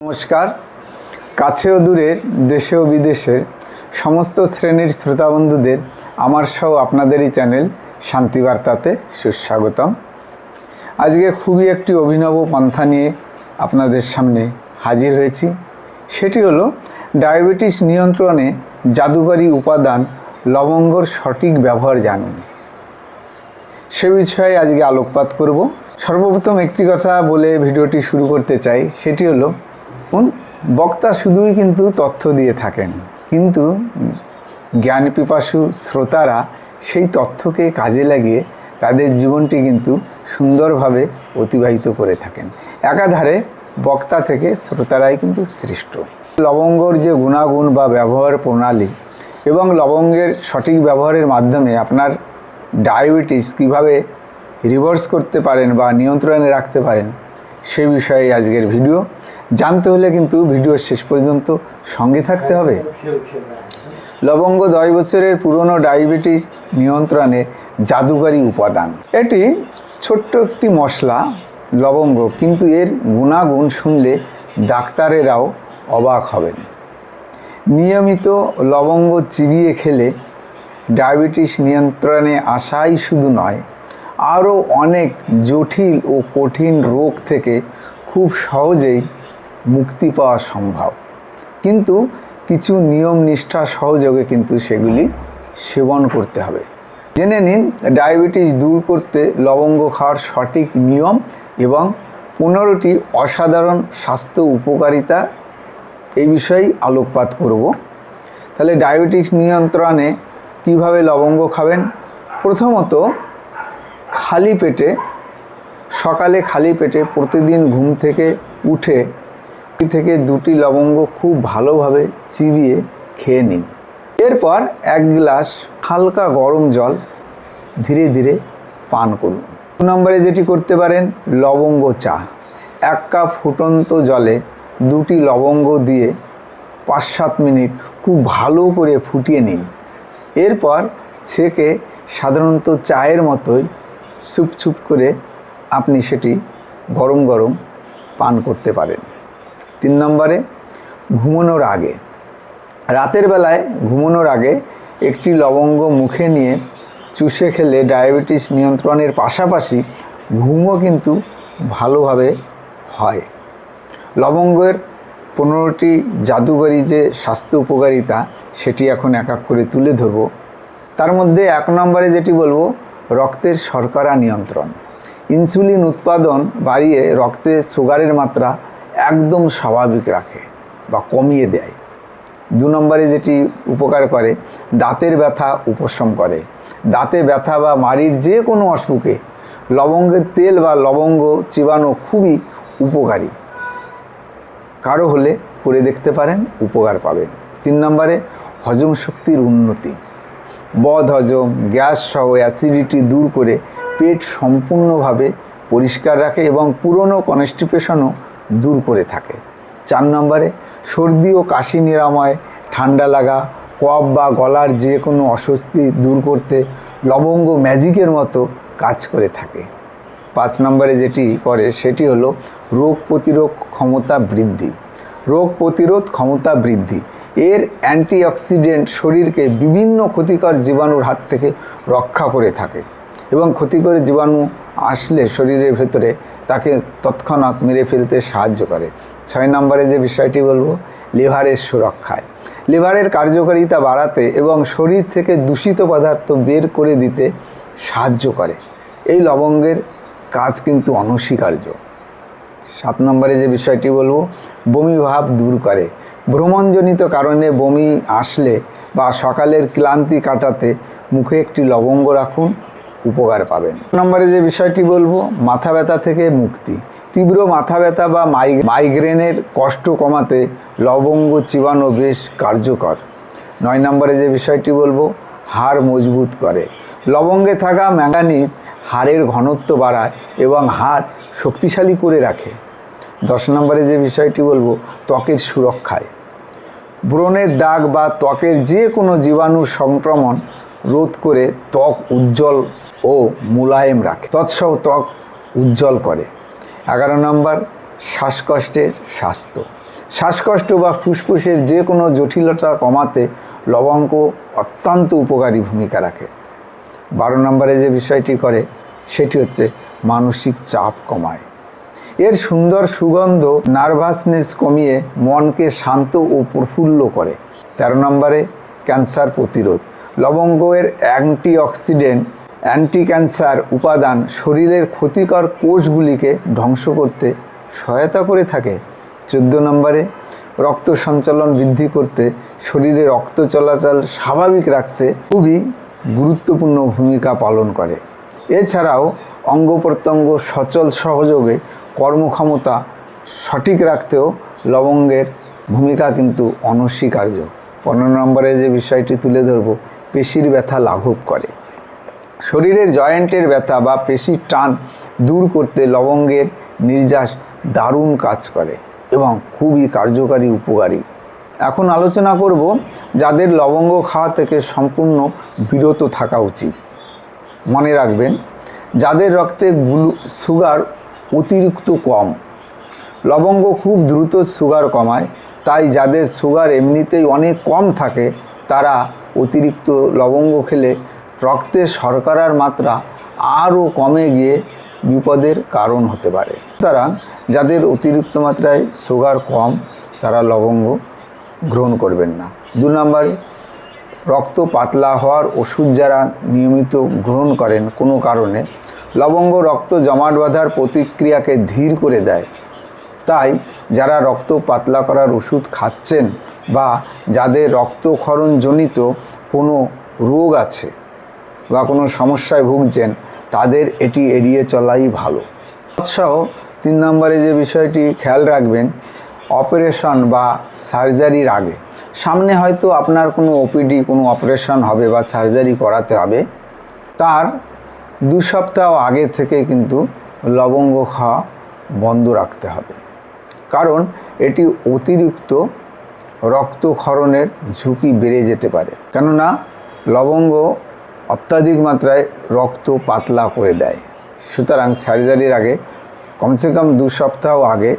নমস্কার। কাছে ও দূরের, দেশে ও বিদেশের সমস্ত শ্রেণীর শ্রোতা বন্ধুদের আমার সহ আপনাদেরই চ্যানেল শান্তিবার্তাতে সুস্বাগতম। আজকে খুবই একটি অভিনব পন্থা নিয়ে আপনাদের সামনে হাজির হয়েছি। সেটি হলো ডায়াবেটিস নিয়ন্ত্রণে জাদুকরী উপাদান লবঙ্গর সঠিক ব্যবহার জানুন। সে বিষয়ে আজকে আলোকপাত করব। সর্বপ্রথম একটি কথা বলে ভিডিওটি শুরু করতে চাই, সেটি হলো বক্তা শুধুই কিন্তু তথ্য দিয়ে থাকেন, কিন্তু জ্ঞান পিপাসু শ্রোতারা সেই তথ্যকে কাজে লাগিয়ে তাদের জীবনটি কিন্তু সুন্দরভাবে অতিবাহিত করে থাকেন। একাধারে বক্তা থেকে শ্রোতারাই কিন্তু শ্রেষ্ঠ। লবঙ্গর যে গুণাগুণ বা ব্যবহার প্রণালী এবং লবঙ্গের সঠিক ব্যবহারের মাধ্যমে আপনার ডায়াবেটিস কীভাবে রিভার্স করতে পারেন বা নিয়ন্ত্রণে রাখতে পারেন, সে বিষয়ে আজকের ভিডিও। জানতে হলে কিন্তু ভিডিওর শেষ পর্যন্ত সঙ্গে থাকতে হবে। লবঙ্গ 10 বছরের পুরনো ডায়াবেটিস নিয়ন্ত্রণে জাদুকরী উপাদান। এটি ছোট্ট একটি মশলা লবঙ্গ, কিন্তু এর গুণাগুণ শুনলে ডাক্তারেরাও অবাক হবেন। নিয়মিত লবঙ্গ চিবিয়ে খেলে ডায়াবেটিস নিয়ন্ত্রণে আসাই শুধু নয়, আরও অনেক জটিল ও কঠিন রোগ থেকে খুব সহজেই মুক্তি পাওয়া সম্ভব, কিন্তু কিছু নিয়ম নিষ্ঠা সহযোগে কিন্তু সেগুলি সেবন করতে হবে। জেনে নিন ডায়াবেটিস দূর করতে লবঙ্গ খাওয়ার সঠিক নিয়ম এবং 15টি অসাধারণ স্বাস্থ্য উপকারিতা, এই বিষয়েই আলোকপাত করব। তাহলে ডায়াবেটিস নিয়ন্ত্রণে কিভাবে লবঙ্গ খাবেন? প্রথমত, সকালে খালি পেটে প্রতিদিন ঘুম থেকে উঠে থেকে 2টি লবঙ্গ খুব ভালোভাবে চিবিয়ে খেয়ে নিন। এরপর 1 গ্লাস হালকা গরম জল ধীরে ধীরে পান করুন। 2 নম্বরে যেটি করতে পারেন, লবঙ্গ চা। 1 কাপ ফুটন্ত জলে 2টি লবঙ্গ দিয়ে 5-7 মিনিট খুব ভালো করে ফুটিয়ে নিন। এরপর ছেঁকে সাধারণত চায়ের মতোই চুপ করে আপনি সেটি গরম গরম পান করতে পারেন। 3 নম্বরে, ঘুমানোর আগে, রাতের বেলায় ঘুমানোর আগে একটি লবঙ্গ মুখে নিয়ে চুষে খেলে ডায়াবেটিস নিয়ন্ত্রণের পাশাপাশি ঘুমও কিন্তু ভালোভাবে হয়। লবঙ্গের 15টি জাদুকরী যে স্বাস্থ্য উপকারিতা, সেটি এখন এক এক করে তুলে ধরব। তার মধ্যে 1 নম্বরে যেটি বলবো, রক্তের শর্করা নিয়ন্ত্রণ। ইনসুলিন উৎপাদন বাড়িয়ে রক্তে সুগারের মাত্রা একদম স্বাভাবিক রাখে বা কমিয়ে দেয়। 2 নম্বরে যেটি উপকার করে, দাঁতের ব্যথা উপশম করে। দাঁতে ব্যথা বা মাড়ির যে কোনো অসুখে লবঙ্গের তেল বা লবঙ্গ চিবানো খুবই উপকারী। কারো হলে করে দেখতে পারেন, উপকার পাবেন। 3 নম্বরে, হজম শক্তির উন্নতি। বদহজম, গ্যাস সহ অ্যাসিডিটি দূর করে পেট সম্পূর্ণভাবে পরিষ্কার রাখে এবং পুরনো কনস্টিপেশনও দূর করে থাকে। 4 নম্বরে, সর্দি ও কাশি নিরাময়। ঠান্ডা লাগা, কফ বা গলার যে কোনো অস্বস্তি দূর করতে লবঙ্গ ম্যাজিকের মতো কাজ করে থাকে। 5 নম্বরে যেটি করে সেটি হলো রোগ প্রতিরোধ ক্ষমতা বৃদ্ধি। রোগ প্রতিরোধ ক্ষমতা বৃদ্ধি। এর অ্যান্টিঅক্সিডেন্ট শরীরকে বিভিন্ন ক্ষতিকর জীবাণুর হাত থেকে রক্ষা করে থাকে এবং ক্ষতিকর জীবাণু আসলে শরীরের ভেতরে তাকে তৎক্ষণাৎ মেরে ফেলতে সাহায্য করে। 6 নম্বরে যে বিষয়টি বলবো, লিভারের সুরক্ষায়। লিভারের কার্যকারিতা বাড়াতে এবং শরীর থেকে দূষিত পদার্থ বের করে দিতে সাহায্য করে। এই লবঙ্গের কাজ কিন্তু অনস্বীকার্য। 7 নম্বরে যে বিষয়টি বলবো, বমি ভাব দূর করে। ভ্রমণজনিত কারণে বমি আসলে বা সকালের ক্লান্তি কাটাতে মুখে একটি লবঙ্গ রাখুন, উপকার পাবেন। 8 নম্বরে যে বিষয়টি বলবো, মাথা ব্যথা থেকে মুক্তি। তীব্র মাথা ব্যথা বা মাইগ্রেনের কষ্ট কমাতে লবঙ্গ চিবানো বেশ কার্যকর। 9 নম্বরে যে বিষয়টি বলবো, হাড় মজবুত করে। লবঙ্গে থাকা ম্যাঙ্গানিজ হাড়ের ঘনত্ব বাড়ায় এবং হাড় শক্তিশালী করে রাখে। 10 নম্বরে যে বিষয়টি বলবো, ত্বকের সুরক্ষায়। ব্রণের দাগ বা ত্বকের যে কোনো জীবাণু সংক্রমণ রোধ করে ত্বক উজ্জ্বল ও মোলায়েম রাখে, তৎসহ ত্বক উজ্জ্বল করে। 11 নম্বর, শ্বাসকষ্টের স্বাস্থ্য। শ্বাসকষ্ট বা ফুসফুসের যে কোনো জটিলতা কমাতে লবঙ্গ অত্যন্ত উপকারী ভূমিকা রাখে। 12 নম্বরে যে বিষয়টি করে সেটি হচ্ছে মানসিক চাপ কমায়। এর সুন্দর সুগন্ধ নার্ভাসনেস কমিয়ে মনকে শান্ত ও প্রফুল্ল করে। 13 নম্বরে ক্যান্সার প্রতিরোধ। লবঙ্গের অ্যান্টিঅক্সিডেন্ট অ্যান্টি ক্যান্সার উপাদান শরীরের ক্ষতিকর কোষগুলিকে ধ্বংস করতে সহায়তা করে থাকে। 14 নম্বরে রক্ত সঞ্চালন বৃদ্ধি করতে, শরীরে রক্ত চলাচল স্বাভাবিক রাখতে খুবই গুরুত্বপূর্ণ ভূমিকা পালন করে। এছাড়াও অঙ্গ প্রত্যঙ্গ সচল সহযোগে কর্মক্ষমতা সঠিক রাখতেও লবঙ্গের ভূমিকা কিন্তু অনস্বীকার্য। 15 নম্বরে যে বিষয়টি তুলে ধরব, পেশির ব্যথা লাঘব করে। শরীরের জয়েন্টের ব্যথা বা পেশির টান দূর করতে লবঙ্গের নির্যাস দারুণ কাজ করে এবং খুবই কার্যকারী উপকারী। এখন আলোচনা করব যাদের লবঙ্গ খাওয়া থেকে সম্পূর্ণ বিরত থাকা উচিত। মনে রাখবেন, যাদের রক্তে সুগার অতিরিক্ত কম। লবঙ্গ খুব দ্রুত সুগার কমায়, তাই যাদের সুগার এমনিতেই অনেক কম থাকে তারা অতিরিক্ত লবঙ্গ খেলে রক্তে শর্করার মাত্রা আরও কমে গিয়ে বিপদের কারণ হতে পারে। সুতরাং যাদের অতিরিক্ত মাত্রায় সুগার কম তারা লবঙ্গ গ্রহণ করবেন না। 2 নম্বরে রক্ত পাতলা হওয়ার ওষুধ যারা নিয়মিত গ্রহণ করেন কোনো কারণে, লবঙ্গ রক্ত জমাট বাঁধার প্রতিক্রিয়াকে ধীর করে দেয়। তাই যারা রক্ত পাতলা করার ওষুধ খাচ্ছেন বা যাদের রক্তক্ষরণজনিত কোনো রোগ আছে বা কোনো সমস্যায় ভুগছেন তাদের এটি এড়িয়ে চলাই ভালো। সহ 3 নম্বরে যে বিষয়টি খেয়াল রাখবেন, অপারেশন বা সার্জারির আগে, সামনে হয়তো আপনার কোনো ওপিডি কোনো অপারেশন হবে বা সার্জারি করাতে হবে, তার 2 সপ্তাহ আগে থেকে কিন্তু লবঙ্গ খাওয়া বন্ধ রাখতে হবে। কারণ এটি অতিরিক্ত রক্তক্ষরণের ঝুঁকি বেড়ে যেতে পারে, কেননা লবঙ্গ অত্যাধিক মাত্রায় রক্ত পাতলা করে দেয়। সুতরাং সার্জারির আগে কমসে কম 2 সপ্তাহ আগে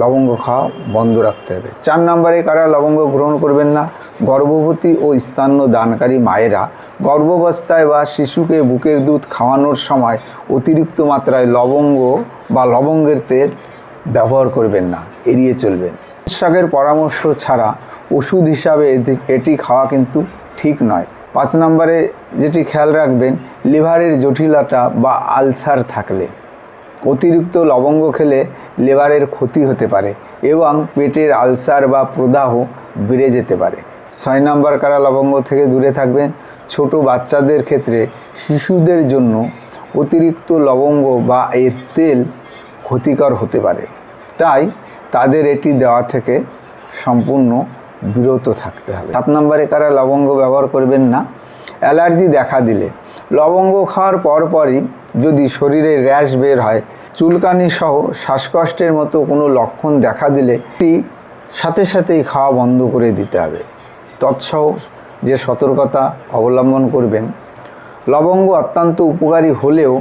লবঙ্গ খাওয়া বন্ধ রাখতে হবে। 4 নম্বরে কারা লবঙ্গ গ্রহণ করবেন না, গর্ভবতী ও স্তন্য দানকারী মায়েরা গর্ভাবস্থায় বা শিশুকে বুকের দুধ খাওয়ানোর সময় অতিরিক্ত মাত্রায় লবঙ্গ বা লবঙ্গের তেল ব্যবহার করবেন না, এড়িয়ে চলবেন। চিকিৎসকের পরামর্শ ছাড়া ওষুধ হিসাবে এটি খাওয়া কিন্তু ঠিক নয়। 5 নম্বরে যেটি খেয়াল রাখবেন, লিভারের জটিলতা বা আলসার থাকলে অতিরিক্ত লবঙ্গ খেলে লিভারের ক্ষতি হতে পারে এবং পেটের আলসার বা প্রদাহ বেড়ে যেতে পারে। 6 নম্বর কারা লবঙ্গ থেকে দূরে থাকবেন, ছোট বাচ্চাদের ক্ষেত্রে শিশুদের জন্য অতিরিক্ত লবঙ্গ বা এর তেল ক্ষতিকর হতে পারে, তাই তাদের এটি দেওয়া থেকে সম্পূর্ণ বিরত থাকতে হবে। 7 নম্বরে কারা লবঙ্গ ব্যবহার করবেন না, অ্যালার্জি দেখা দিলে। লবঙ্গ খাওয়ার পরপরই যদি শরীরে র্যাশ বের হয়, চুলকানি সহ শ্বাসকষ্টের মতো কোনো লক্ষণ দেখা দিলে এটি সাথে সাথেই খাওয়া বন্ধ করে দিতে হবে। তৎসহ যে সতর্কতা অবলম্বন করবেন, লবঙ্গ অত্যন্ত উপকারী হলেও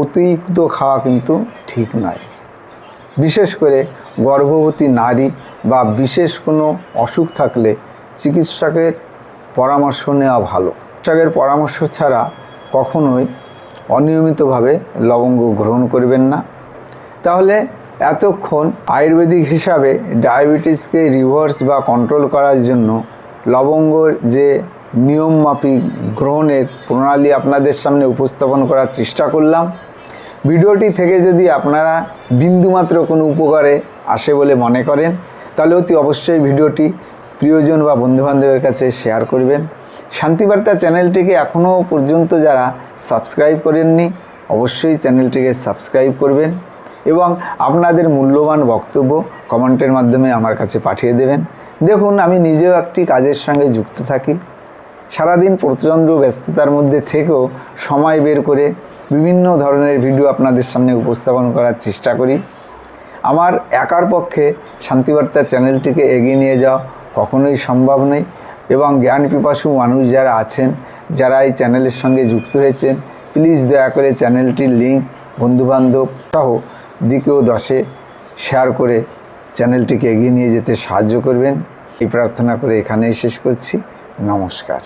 অতিরিক্ত খাওয়া কিন্তু ঠিক নয়। বিশেষ করে গর্ভবতী নারী বা বিশেষ কোনো অসুখ থাকলে চিকিৎসকের পরামর্শ নেওয়া ভালো। চিকিৎসকের পরামর্শ ছাড়া কখনোই অনিয়মিতভাবে লবঙ্গ গ্রহণ করবেন না। তাহলে এতক্ষণ আয়ুর্বেদিক হিসাবে ডায়াবেটিসকে রিভার্স বা কন্ট্রোল করার জন্য লবঙ্গর যে নিয়মমাফিক গ্রহণের প্রণালী আপনাদের সামনে উপস্থাপন করার চেষ্টা করলাম। ভিডিওটি থেকে যদি আপনারা বিন্দুমাত্র কোনো উপকারে আসে বলে মনে করেন তাহলে অতি অবশ্যই ভিডিওটি প্রিয়জন বা বন্ধুবান্ধবের কাছে শেয়ার করবেন। শান্তিবার্তা চ্যানেলটিকে এখনও পর্যন্ত যারা সাবস্ক্রাইব করেননি অবশ্যই চ্যানেলটিকে সাবস্ক্রাইব করবেন এবং আপনাদের মূল্যবান বক্তব্য কমেন্টের মাধ্যমে আমার কাছে পাঠিয়ে দেবেন। দেখুন, আমি নিজেও একটি কাজের সঙ্গে যুক্ত থাকি, সারাদিন প্রচণ্ড ব্যস্ততার মধ্যে থেকেও সময় বের করে বিভিন্ন ধরনের ভিডিও আপনাদের সামনে উপস্থাপন করার চেষ্টা করি। আমার একার পক্ষে শান্তিবার্তা চ্যানেলটিকে এগিয়ে নিয়ে যাওয়া কখনোই সম্ভব নয় এবং জ্ঞান পিপাসু মানুষ যারা আছেন, যারা এই চ্যানেলের সঙ্গে যুক্ত হয়েছেন, প্লিজ দয়া করে চ্যানেলটির লিঙ্ক বন্ধুবান্ধব সহ দিকেও 10 শেয়ার করে চ্যানেলটিকে এগিয়ে নিয়ে যেতে সাহায্য করবেন এই প্রার্থনা করে এখানেই শেষ করছি। নমস্কার।